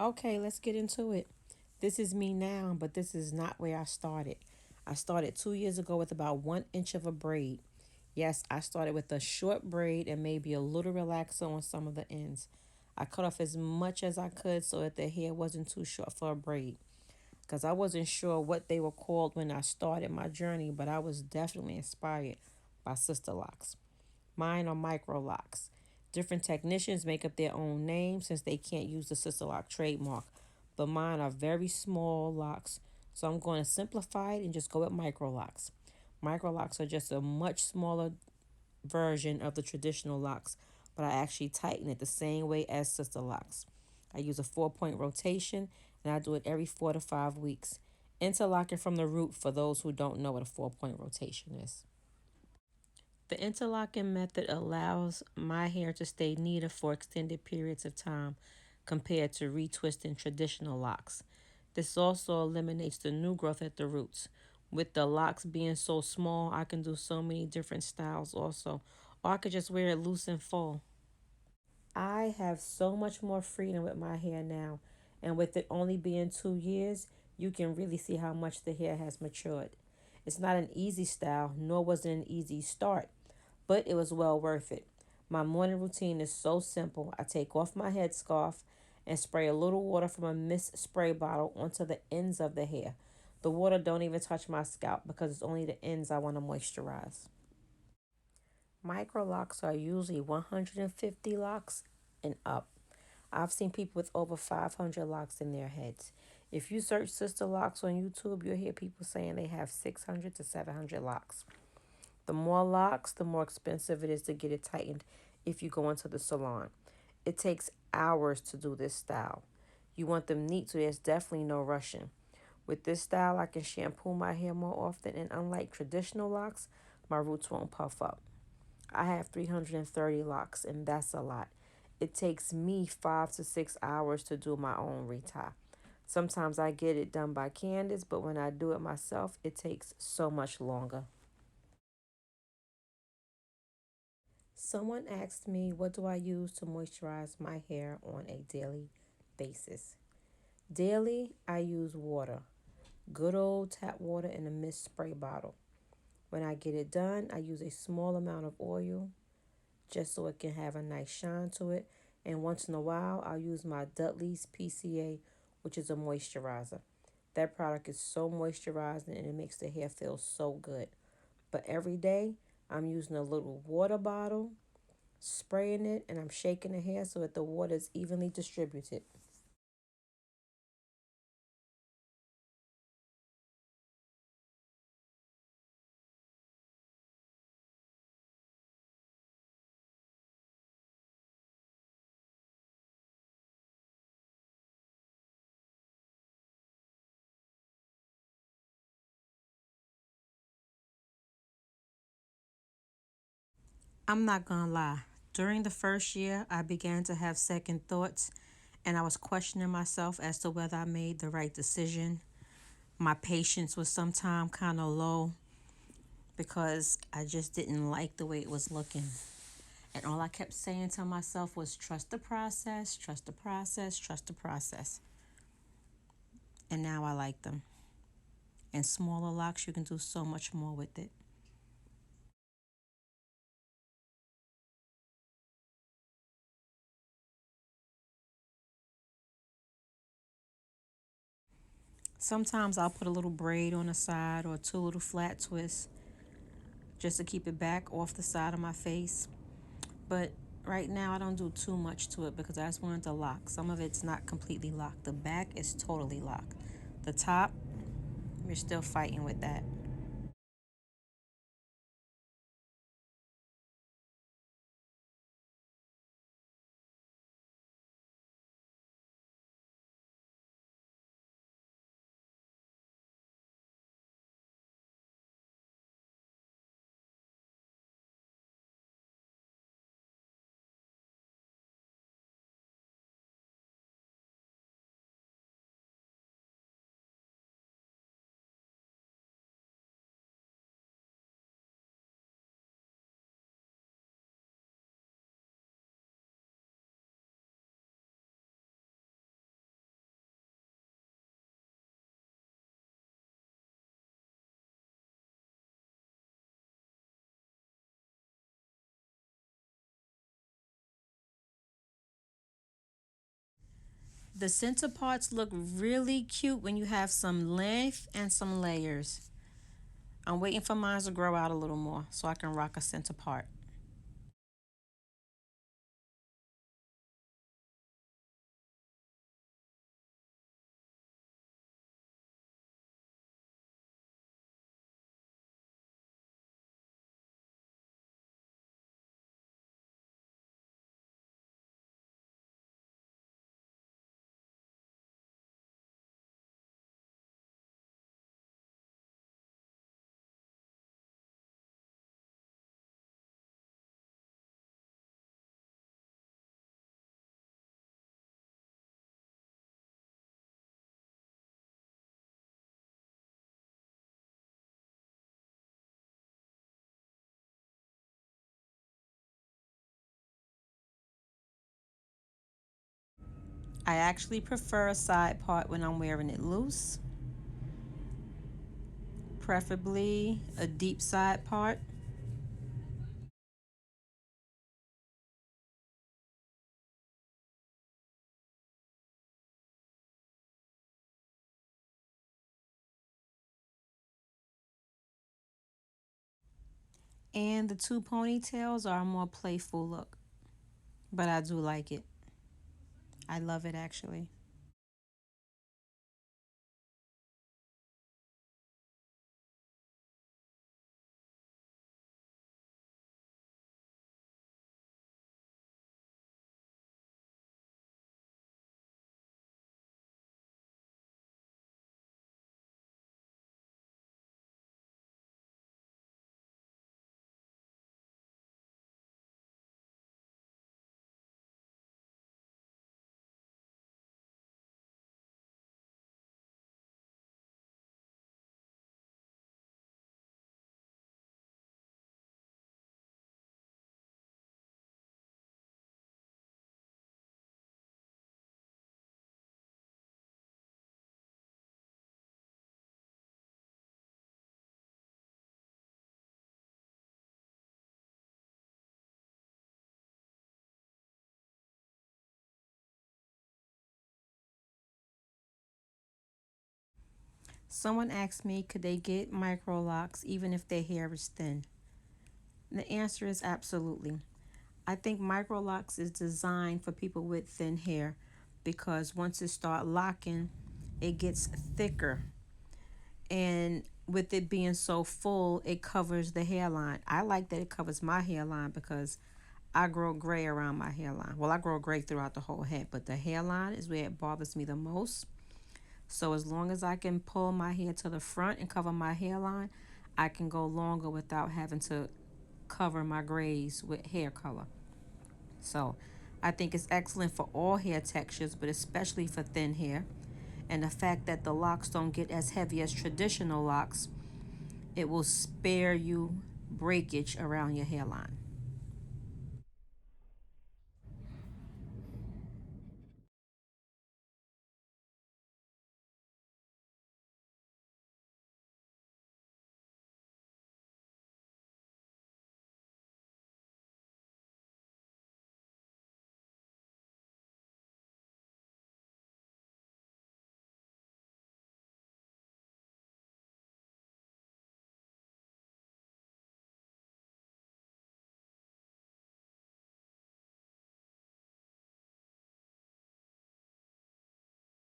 Okay, let's get into it. This is me now, but this is not where I started. I started 2 years ago with about 1 inch of a braid. Yes, I started with a short braid and maybe a little relaxer on some of the ends. I cut off as much as I could so that the hair wasn't too short for a braid because I wasn't sure what they were called when I started my journey, but I was definitely inspired by Sister Locks. Mine are Microlocs. Different technicians make up their own name since they can't use the Sister Lock trademark, but mine are very small locks, so I'm going to simplify it and just go with Microlocs. Microlocks are just a much smaller version of the traditional locks, but I actually tighten it the same way as Sister Locks. I use a 4 point rotation and I do it every 4 to 5 weeks. Interlocking from the root for those who don't know what a 4 point rotation is. The interlocking method allows my hair to stay neater for extended periods of time compared to retwisting traditional locks. This also eliminates the new growth at the roots. With the locks being so small, I can do so many different styles also, or I could just wear it loose and full. I have so much more freedom with my hair now, and with it only being 2 years, you can really see how much the hair has matured. It's not an easy style, nor was it an easy start, but it was well worth it. My morning routine is so simple. I take off my headscarf and spray a little water from a mist spray bottle onto the ends of the hair. The water don't even touch my scalp because it's only the ends I want to moisturize. Micro locks are usually 150 locks and up. I've seen people with over 500 locks in their heads. If you search sister locks on YouTube, you'll hear people saying they have 600 to 700 locks. The more locks, the more expensive it is to get it tightened if you go into the salon. It takes hours to do this style. You want them neat, so there's definitely no rushing. With this style, I can shampoo my hair more often, and unlike traditional locks, my roots won't puff up. I have 330 locks, and that's a lot. It takes me 5 to 6 hours to do my own retie. Sometimes I get it done by Candace, but when I do it myself, it takes so much longer. Someone asked me, what do I use to moisturize my hair on a daily basis? Daily, I use water, good old tap water in a mist spray bottle. When I get it done, I use a small amount of oil just so it can have a nice shine to it. And once in a while, I'll use my Dudley's PCA, which is a moisturizer. That product is so moisturizing and it makes the hair feel so good. But every day, I'm using a little water bottle, spraying it, and I'm shaking the hair so that the water is evenly distributed. I'm not gonna lie. During the first year, I began to have second thoughts and I was questioning myself as to whether I made the right decision. My patience was sometimes kind of low because I just didn't like the way it was looking. And all I kept saying to myself was trust the process, trust the process, trust the process. And now I like them. And smaller locks, you can do so much more with it. Sometimes I'll put a little braid on the side or two little flat twists just to keep it back off the side of my face. But right now I don't do too much to it because I just wanted to lock. Some of it's not completely locked. The back is totally locked. The top, we're still fighting with that. The center parts look really cute when you have some length and some layers. I'm waiting for mine to grow out a little more so I can rock a center part. I actually prefer a side part when I'm wearing it loose, preferably a deep side part. And the two ponytails are a more playful look, but I do like it. I love it actually. Someone asked me, could they get Microlocs even if their hair is thin? The answer is absolutely. I think Microlocs is designed for people with thin hair because once it start locking, it gets thicker. And with it being so full, it covers the hairline. I like that it covers my hairline because I grow gray around my hairline. Well, I grow gray throughout the whole head, but the hairline is where it bothers me the most. So as long as I can pull my hair to the front and cover my hairline, I can go longer without having to cover my grays with hair color. So I think it's excellent for all hair textures, but especially for thin hair. And the fact that the locks don't get as heavy as traditional locks, it will spare you breakage around your hairline.